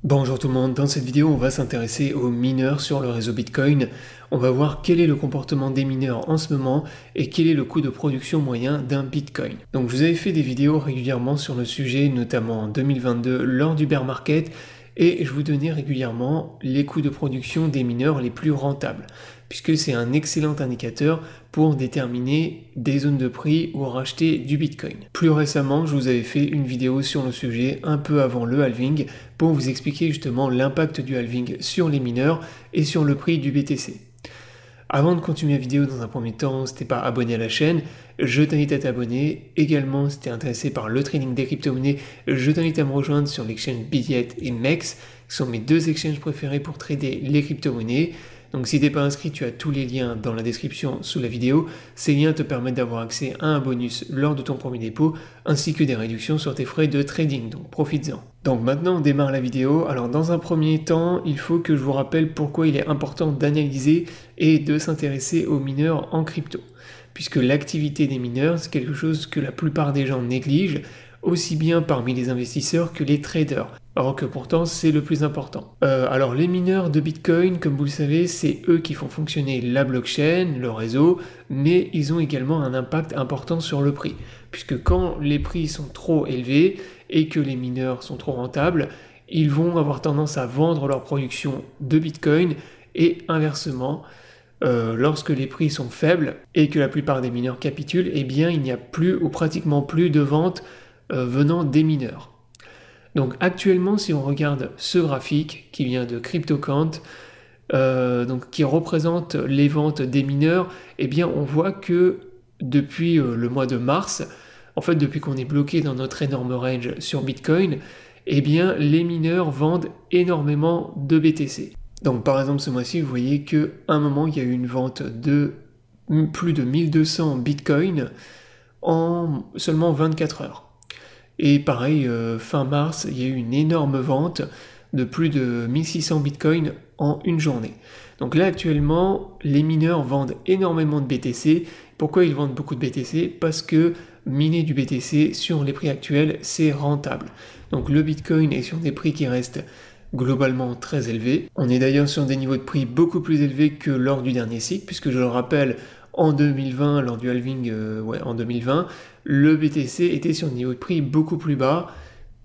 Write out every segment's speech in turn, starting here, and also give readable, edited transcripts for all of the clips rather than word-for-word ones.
Bonjour tout le monde, dans cette vidéo on va s'intéresser aux mineurs sur le réseau Bitcoin. On va voir quel est le comportement des mineurs en ce moment et quel est le coût de production moyen d'un Bitcoin. Donc je vous avais fait des vidéos régulièrement sur le sujet, notamment en 2022 lors du bear market, et je vous donnais régulièrement les coûts de production des mineurs les plus rentables, puisque c'est un excellent indicateur pour déterminer des zones de prix ou racheter du Bitcoin. Plus récemment, je vous avais fait une vidéo sur le sujet un peu avant le halving pour vous expliquer justement l'impact du halving sur les mineurs et sur le prix du BTC. Avant de continuer la vidéo, dans un premier temps, si t'es pas abonné à la chaîne, je t'invite à t'abonner. Également, si t'es intéressé par le trading des crypto-monnaies, je t'invite à me rejoindre sur l'exchange Bitget et MEX, qui sont mes deux exchanges préférés pour trader les crypto-monnaies. Donc si t'es pas inscrit, tu as tous les liens dans la description sous la vidéo. Ces liens te permettent d'avoir accès à un bonus lors de ton premier dépôt, ainsi que des réductions sur tes frais de trading, donc profites-en. Donc maintenant on démarre la vidéo. Alors dans un premier temps, il faut que je vous rappelle pourquoi il est important d'analyser et de s'intéresser aux mineurs en crypto. Puisque l'activité des mineurs, c'est quelque chose que la plupart des gens négligent, aussi bien parmi les investisseurs que les traders, alors que pourtant c'est le plus important. Alors les mineurs de Bitcoin, comme vous le savez, c'est eux qui font fonctionner la blockchain, le réseau, mais ils ont également un impact important sur le prix, puisque quand les prix sont trop élevés et que les mineurs sont trop rentables, ils vont avoir tendance à vendre leur production de Bitcoin, et inversement, lorsque les prix sont faibles et que la plupart des mineurs capitulent, eh bien il n'y a plus ou pratiquement plus de ventes venant des mineurs. Donc actuellement, si on regarde ce graphique qui vient de CryptoQuant, donc qui représente les ventes des mineurs, eh bien on voit que depuis le mois de mars, en fait depuis qu'on est bloqué dans notre énorme range sur Bitcoin, eh bien les mineurs vendent énormément de BTC. Donc par exemple ce mois-ci, vous voyez qu'à un moment il y a eu une vente de plus de 1200 Bitcoin en seulement 24 heures. Et pareil, fin mars, il y a eu une énorme vente de plus de 1600 bitcoins en une journée. Donc là, actuellement, les mineurs vendent énormément de BTC. Pourquoi ils vendent beaucoup de BTC? Parce que miner du BTC sur les prix actuels, c'est rentable. Donc le bitcoin est sur des prix qui restent globalement très élevés. On est d'ailleurs sur des niveaux de prix beaucoup plus élevés que lors du dernier cycle, puisque je le rappelle, en 2020, lors du halving, en 2020, le BTC était sur un niveau de prix beaucoup plus bas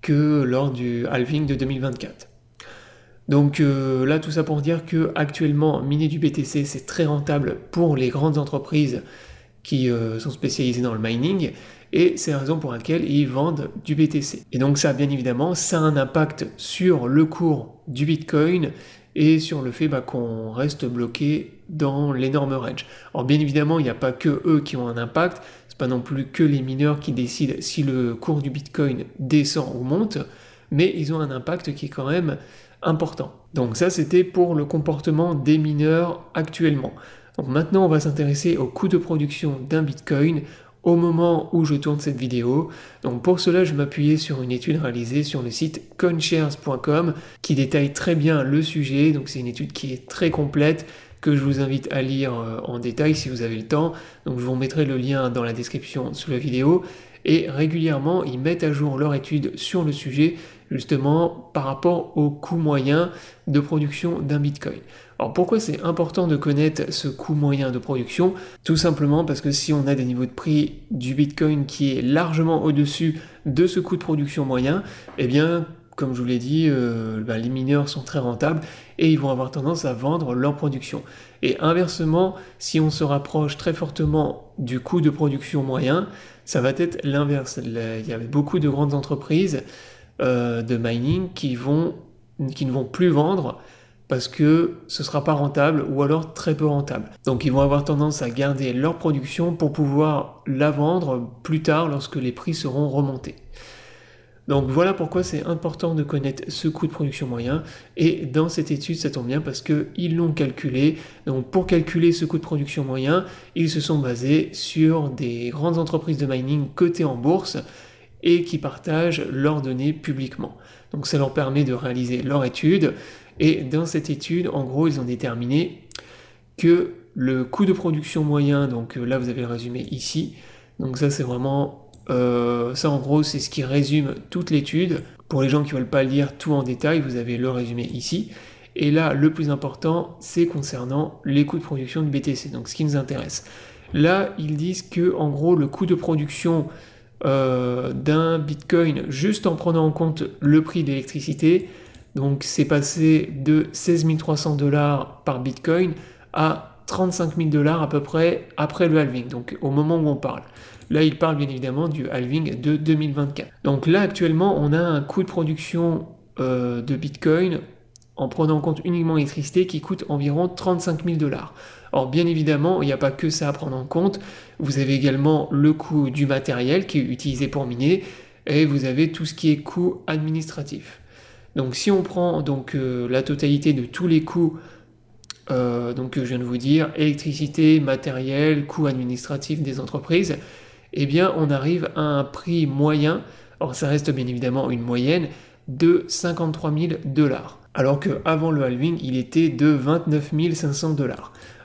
que lors du halving de 2024. Donc là, tout ça pour dire que actuellement, miner du BTC, c'est très rentable pour les grandes entreprises qui sont spécialisées dans le mining, et c'est la raison pour laquelle ils vendent du BTC. Et donc ça, bien évidemment, ça a un impact sur le cours du Bitcoin et sur le fait qu'on reste bloqué dans l'énorme range. Alors bien évidemment, il n'y a pas que eux qui ont un impact, c'est pas non plus que les mineurs qui décident si le cours du Bitcoin descend ou monte, mais ils ont un impact qui est quand même important. Donc ça, c'était pour le comportement des mineurs actuellement. Donc maintenant, on va s'intéresser au coût de production d'un Bitcoin au moment où je tourne cette vidéo. Donc pour cela, je m'appuyais sur une étude réalisée sur le site coinshares.com qui détaille très bien le sujet. Donc c'est une étude qui est très complète que je vous invite à lire en détail si vous avez le temps. Donc je vous mettrai le lien dans la description sous la vidéo. Et régulièrement, ils mettent à jour leur étude sur le sujet, justement par rapport au coût moyen de production d'un Bitcoin. Alors pourquoi c'est important de connaître ce coût moyen de production? Tout simplement parce que si on a des niveaux de prix du Bitcoin qui est largement au-dessus de ce coût de production moyen, eh bien, comme je vous l'ai dit, les mineurs sont très rentables et ils vont avoir tendance à vendre leur production. Et inversement, si on se rapproche très fortement du coût de production moyen, ça va être l'inverse. Il y a beaucoup de grandes entreprises de mining qui ne vont plus vendre parce que ce ne sera pas rentable ou alors très peu rentable. Donc ils vont avoir tendance à garder leur production pour pouvoir la vendre plus tard lorsque les prix seront remontés. Donc voilà pourquoi c'est important de connaître ce coût de production moyen, et dans cette étude ça tombe bien parce qu'ils l'ont calculé. Donc pour calculer ce coût de production moyen, ils se sont basés sur des grandes entreprises de mining cotées en bourse et qui partagent leurs données publiquement. Donc ça leur permet de réaliser leur étude, et dans cette étude, en gros, ils ont déterminé que le coût de production moyen, donc là vous avez le résumé ici, donc ça c'est vraiment, ça en gros c'est ce qui résume toute l'étude. Pour les gens qui ne veulent pas lire tout en détail, vous avez le résumé ici. Et là, le plus important, c'est concernant les coûts de production de BTC, donc ce qui nous intéresse. Là, ils disent que, en gros, le coût de production d'un Bitcoin, juste en prenant en compte le prix de l'électricité, donc c'est passé de 16 300 $ par Bitcoin à 35 000 $ à peu près après le halving, donc au moment où on parle. Là, il parle bien évidemment du halving de 2024. Donc là, actuellement, on a un coût de production de Bitcoin en prenant en compte uniquement l'électricité qui coûte environ 35 000 $. Alors bien évidemment, il n'y a pas que ça à prendre en compte. Vous avez également le coût du matériel qui est utilisé pour miner et vous avez tout ce qui est coût administratif. Donc si on prend donc la totalité de tous les coûts que je viens de vous dire, électricité, matériel, coût administratif des entreprises, eh bien on arrive à un prix moyen, alors ça reste bien évidemment une moyenne, de 53 000 $. Alors qu'avant le halving, il était de 29 500 $.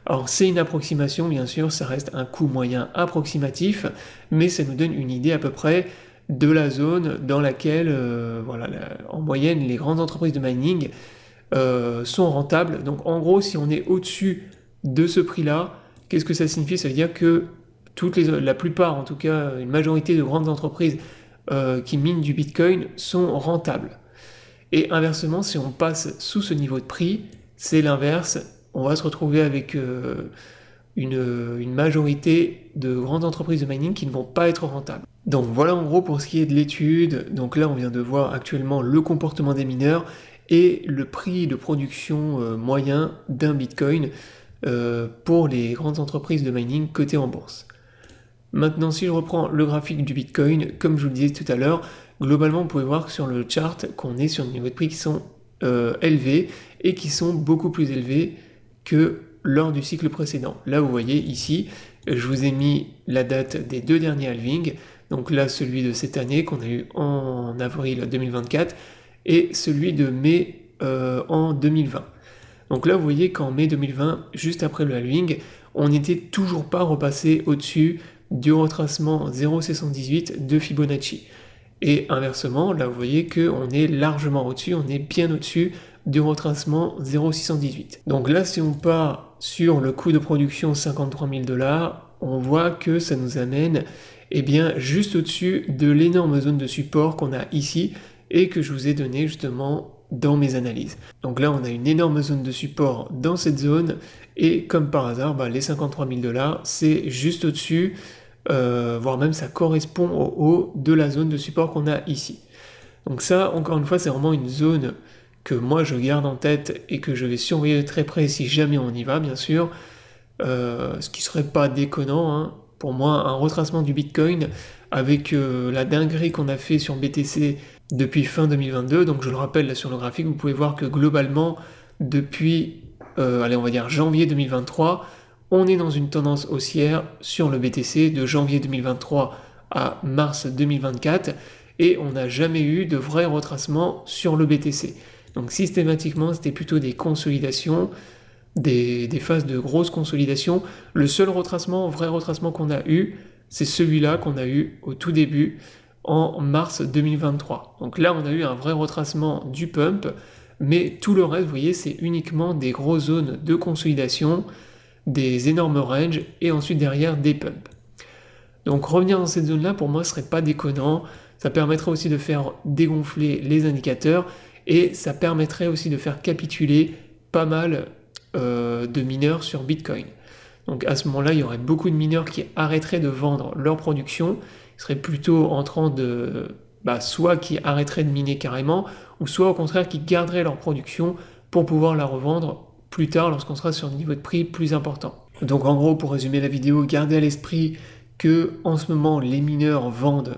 Alors c'est une approximation, bien sûr, ça reste un coût moyen approximatif, mais ça nous donne une idée à peu près de la zone dans laquelle, en moyenne, les grandes entreprises de mining sont rentables. Donc en gros, si on est au-dessus de ce prix-là, qu'est-ce que ça signifie? Ça veut dire que la plupart, en tout cas, une majorité de grandes entreprises qui minent du Bitcoin sont rentables. Et inversement, si on passe sous ce niveau de prix, c'est l'inverse. On va se retrouver avec une majorité de grandes entreprises de mining qui ne vont pas être rentables. Donc voilà en gros pour ce qui est de l'étude. Donc là, on vient de voir actuellement le comportement des mineurs et le prix de production moyen d'un Bitcoin pour les grandes entreprises de mining cotées en bourse. Maintenant, si je reprends le graphique du Bitcoin, comme je vous le disais tout à l'heure, globalement, vous pouvez voir sur le chart qu'on est sur des niveaux de prix qui sont élevés et qui sont beaucoup plus élevés que lors du cycle précédent. Là, vous voyez ici, je vous ai mis la date des deux derniers halvings, donc là, celui de cette année qu'on a eu en avril 2024 et celui de mai en 2020. Donc là, vous voyez qu'en mai 2020, juste après le halving, on n'était toujours pas repassé au-dessus du retracement 0,618 de Fibonacci. Et inversement, là vous voyez qu'on est largement au-dessus, on est bien au-dessus du retracement 0,618. Donc là, si on part sur le coût de production 53 000 $, on voit que ça nous amène bien, juste au-dessus de l'énorme zone de support qu'on a ici et que je vous ai donné justement dans mes analyses. Donc là, on a une énorme zone de support dans cette zone et comme par hasard, les 53 000 $, c'est juste au-dessus, voire même ça correspond au haut de la zone de support qu'on a ici. Donc ça, encore une fois, c'est vraiment une zone que moi je garde en tête et que je vais surveiller de très près si jamais on y va, bien sûr. Ce qui serait pas déconnant, hein. Pour moi, un retracement du Bitcoin avec la dinguerie qu'on a fait sur BTC depuis fin 2022, donc je le rappelle là sur le graphique, vous pouvez voir que globalement, depuis, on va dire janvier 2023, on est dans une tendance haussière sur le BTC de janvier 2023 à mars 2024 et on n'a jamais eu de vrai retracement sur le BTC. Donc systématiquement, c'était plutôt des consolidations, des phases de grosse consolidation. Le seul vrai retracement qu'on a eu, c'est celui-là qu'on a eu au tout début en mars 2023. Donc là, on a eu un vrai retracement du pump, mais tout le reste, vous voyez, c'est uniquement des grosses zones de consolidation, des énormes ranges et ensuite derrière des pumps. Donc revenir dans cette zone-là, pour moi, ce serait pas déconnant. Ça permettrait aussi de faire dégonfler les indicateurs et ça permettrait aussi de faire capituler pas mal de mineurs sur Bitcoin. Donc à ce moment-là, il y aurait beaucoup de mineurs qui arrêteraient de vendre leur production, ils seraient plutôt en train de soit qui arrêteraient de miner carrément, ou soit au contraire qui garderaient leur production pour pouvoir la revendre plus tard lorsqu'on sera sur un niveau de prix plus important. Donc en gros, pour résumer la vidéo, gardez à l'esprit que en ce moment les mineurs vendent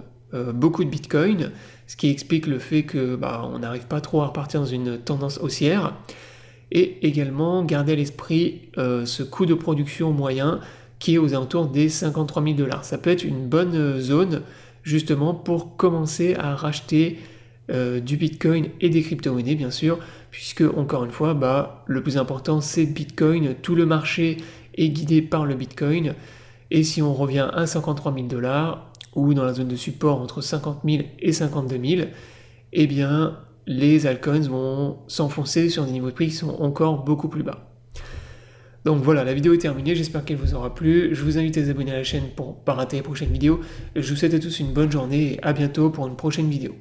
beaucoup de Bitcoin, ce qui explique le fait que on n'arrive pas trop à repartir dans une tendance haussière. Et également garder à l'esprit ce coût de production moyen qui est aux alentours des 53 000 $. Ça peut être une bonne zone justement pour commencer à racheter du Bitcoin et des crypto-monnaies bien sûr, puisque encore une fois, le plus important c'est Bitcoin, tout le marché est guidé par le Bitcoin, et si on revient à 53 000 $, ou dans la zone de support entre 50 000 et 52 000, eh bien les altcoins vont s'enfoncer sur des niveaux de prix qui sont encore beaucoup plus bas. Donc voilà, la vidéo est terminée, j'espère qu'elle vous aura plu. Je vous invite à vous abonner à la chaîne pour ne pas rater les prochaines vidéos. Je vous souhaite à tous une bonne journée et à bientôt pour une prochaine vidéo.